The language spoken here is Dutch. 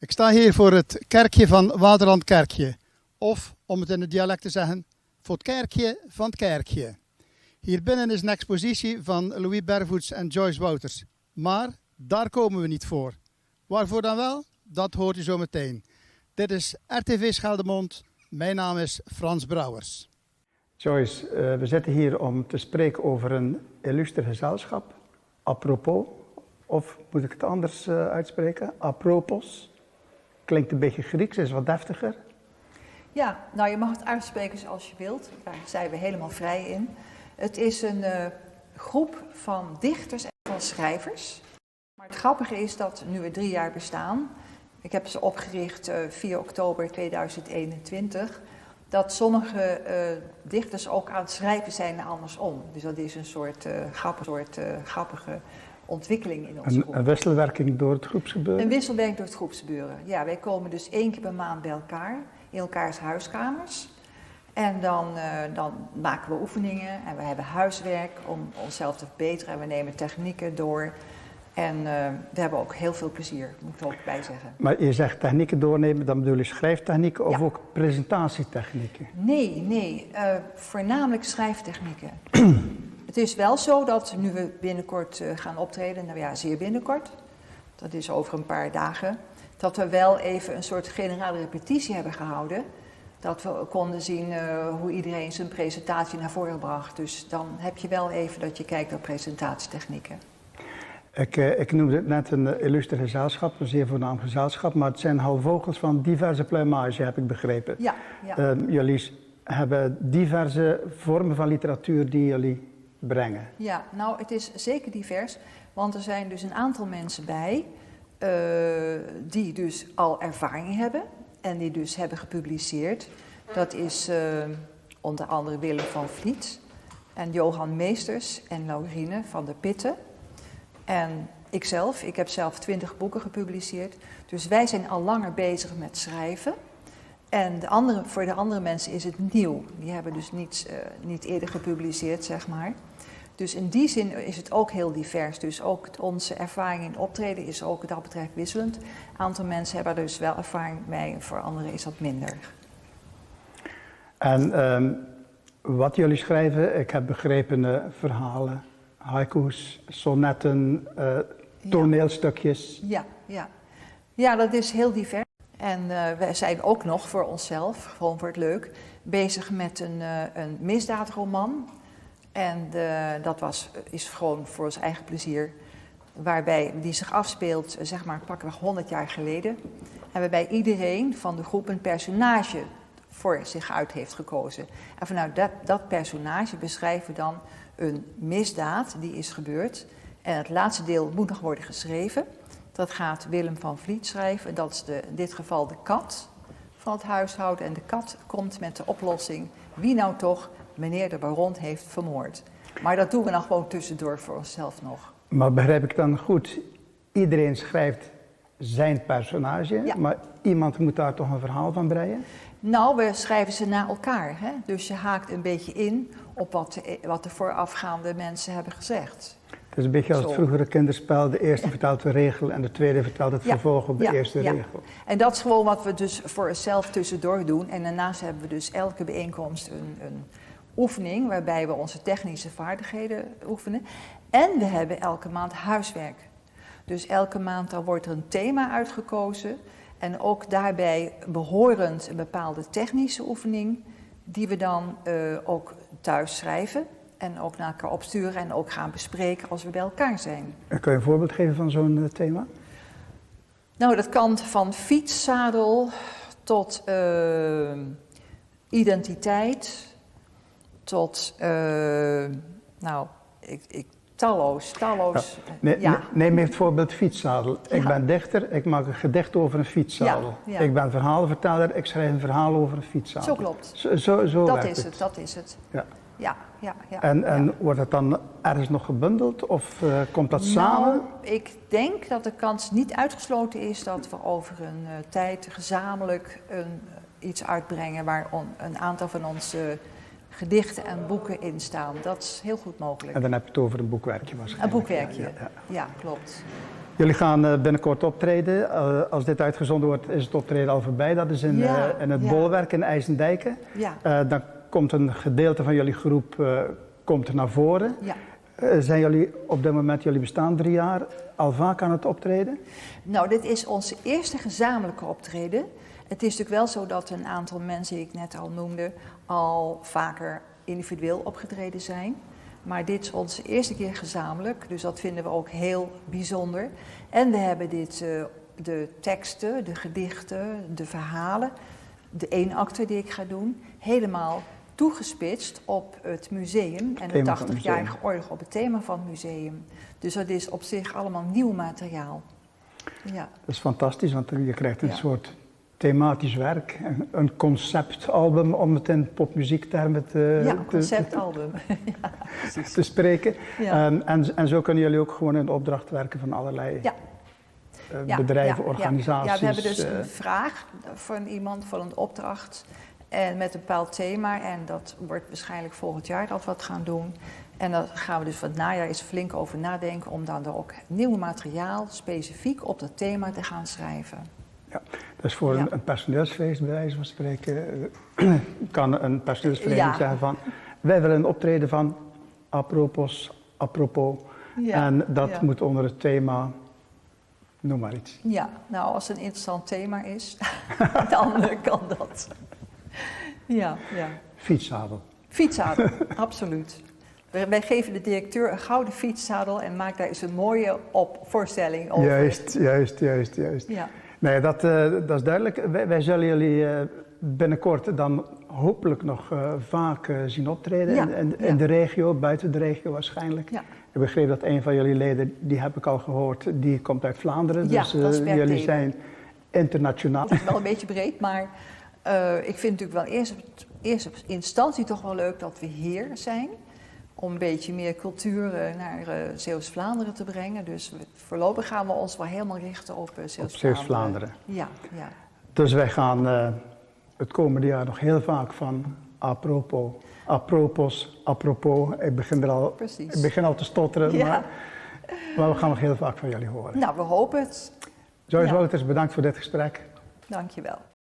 Ik sta hier voor het kerkje van Waterland Kerkje. Of, om het in het dialect te zeggen, voor het kerkje van het kerkje. Hier binnen is een expositie van Louis Bervoets en Joyce Wouters. Maar daar komen we niet voor. Waarvoor dan wel? Dat hoort u zo meteen. Dit is RTV Scheldemond. Mijn naam is Frans Brouwers. Joyce, we zitten hier om te spreken over een illuster gezelschap. Apropos, of moet ik het anders uitspreken? Apropos. Klinkt een beetje Grieks, is wat deftiger. Ja, nou je mag het uitspreken zoals je wilt. Daar zijn we helemaal vrij in. Het is een groep van dichters en van schrijvers. Maar het grappige is dat nu we 3 jaar bestaan, ik heb ze opgericht 4 oktober 2021, dat sommige dichters ook aan het schrijven zijn en andersom. Dus dat is een soort grappige ontwikkeling in onze groep. Een wisselwerking door het groepsgebeuren? Een wisselwerking door het groepsgebeuren. Ja, wij komen dus 1 keer per maand bij elkaar, in elkaars huiskamers. En dan maken we oefeningen en we hebben huiswerk om onszelf te verbeteren. En we nemen technieken door. En we hebben ook heel veel plezier, moet ik er ook bij zeggen. Maar je zegt technieken doornemen, dan bedoel je schrijftechnieken of ook presentatietechnieken? Nee, voornamelijk schrijftechnieken. Het is wel zo dat nu we binnenkort gaan optreden, nou ja, zeer binnenkort, dat is over een paar dagen, dat we wel even een soort generale repetitie hebben gehouden. Dat we konden zien hoe iedereen zijn presentatie naar voren bracht. Dus dan heb je wel even dat je kijkt naar presentatietechnieken. Ik noemde het net een illuster gezelschap, een zeer voornaam gezelschap, maar het zijn halfvogels van diverse pluimage, heb ik begrepen. Ja. Jullie hebben diverse vormen van literatuur die jullie brengen. Ja, nou het is zeker divers, want er zijn dus een aantal mensen bij die dus al ervaring hebben en die dus hebben gepubliceerd. Dat is onder andere Willem van Vliet en Johan Meesters en Laurine van der Pitten. En ik heb zelf 20 boeken gepubliceerd. Dus wij zijn al langer bezig met schrijven. En voor de andere mensen is het nieuw. Die hebben dus niet eerder gepubliceerd, zeg maar. Dus in die zin is het ook heel divers. Dus ook onze ervaring in optreden is ook wat dat betreft wisselend. Een aantal mensen hebben er dus wel ervaring mee, voor anderen is dat minder. En wat jullie schrijven, ik heb begrepen verhalen, haiku's, sonnetten, toneelstukjes. Ja, dat is heel divers. En wij zijn ook nog voor onszelf, gewoon voor het leuk, bezig met een misdaadroman. En dat is gewoon voor ons eigen plezier, die zich afspeelt, zeg maar, pakweg 100 jaar geleden. En waarbij iedereen van de groep een personage voor zich uit heeft gekozen. En vanuit dat personage beschrijven we dan een misdaad die is gebeurd. En het laatste deel moet nog worden geschreven. Dat gaat Willem van Vliet schrijven. En dat is in dit geval de kat van het huishouden. En de kat komt met de oplossing wie nou toch meneer de baron heeft vermoord. Maar dat doen we dan gewoon tussendoor voor onszelf nog. Maar begrijp ik dan goed, iedereen schrijft zijn personage, ja. Maar iemand moet daar toch een verhaal van breien? Nou, we schrijven ze na elkaar. Hè? Dus je haakt een beetje in op wat de voorafgaande mensen hebben gezegd. Het is een beetje als het vroegere kinderspel, de eerste vertelt de regel en de tweede vertelt het vervolg op de eerste regel. En dat is gewoon wat we dus voor onszelf tussendoor doen. En daarnaast hebben we dus elke bijeenkomst een oefening waarbij we onze technische vaardigheden oefenen. En we hebben elke maand huiswerk. Dus elke maand dan wordt er een thema uitgekozen. En ook daarbij behorend een bepaalde technische oefening die we dan ook thuis schrijven. En ook naar elkaar opsturen en ook gaan bespreken als we bij elkaar zijn. Kun je een voorbeeld geven van zo'n thema? Nou, dat kan van fietszadel tot identiteit, tot, talloos. Neem het voorbeeld fietszadel. Ja. Ik ben dichter, ik maak een gedicht over een fietszadel. Ja. Ik ben verhalenverteller, ik schrijf een verhaal over een fietszadel. Zo klopt. Zo dat is het. Ja. En wordt het dan ergens nog gebundeld of komt dat samen? Ik denk dat de kans niet uitgesloten is dat we over een tijd gezamenlijk iets uitbrengen waar een aantal van onze gedichten en boeken in staan. Dat is heel goed mogelijk. En dan heb je het over een boekwerkje waarschijnlijk. Een boekwerkje, ja klopt. Jullie gaan binnenkort optreden. Als dit uitgezonden wordt, is het optreden al voorbij. Dat is in het Bolwerk in IJsendijken. Ja. Dan komt een gedeelte van jullie groep komt er naar voren. Ja. Zijn jullie op dit moment, jullie bestaan 3 jaar, al vaak aan het optreden? Nou, dit is onze eerste gezamenlijke optreden. Het is natuurlijk wel zo dat een aantal mensen die ik net al noemde al vaker individueel opgetreden zijn. Maar dit is onze eerste keer gezamenlijk, dus dat vinden we ook heel bijzonder. En we hebben de teksten, de gedichten, de verhalen, de eenakte die ik ga doen, helemaal toegespitst op het museum en de 80-jarige orgel op het thema van het museum. Dus dat is op zich allemaal nieuw materiaal. Ja. Dat is fantastisch, want je krijgt een soort thematisch werk, een conceptalbum om het in popmuziektermen een conceptalbum. te spreken. Ja. En zo kunnen jullie ook gewoon in opdracht werken van allerlei bedrijven, organisaties. Ja, we hebben dus een vraag van iemand voor een opdracht en met een bepaald thema. En dat wordt waarschijnlijk volgend jaar dat we het gaan doen. En dan gaan we dus van het najaar eens flink over nadenken om dan er ook nieuw materiaal specifiek op dat thema te gaan schrijven. Ja, dus voor een personeelsfeest, bij wijze van spreken, kan een personeelsvereniging zeggen van, wij willen een optreden van apropos. Ja, en dat moet onder het thema, noem maar iets. Ja, nou als het een interessant thema is, dan kan dat. Ja. Fietszadel. Fietszadel, absoluut. Wij geven de directeur een gouden fietszadel en maken daar eens een mooie voorstelling over. Juist. Ja. Nee, dat is duidelijk. Wij zullen jullie binnenkort dan hopelijk nog vaak zien optreden in de regio, buiten de regio waarschijnlijk. Ja. Ik begreep dat een van jullie leden, die heb ik al gehoord, die komt uit Vlaanderen. Ja, dus jullie zijn internationaal. Het is wel een beetje breed, maar ik vind het natuurlijk wel eerst op instantie toch wel leuk dat we hier zijn. Om een beetje meer cultuur naar Zeeuws-Vlaanderen te brengen. Dus voorlopig gaan we ons wel helemaal richten op Zeeuws-Vlaanderen. Ja. Dus wij gaan het komende jaar nog heel vaak van apropos. Ik begin al te stotteren, maar we gaan nog heel vaak van jullie horen. Nou, we hopen het. Joyce Wouters, bedankt voor dit gesprek. Dank je wel.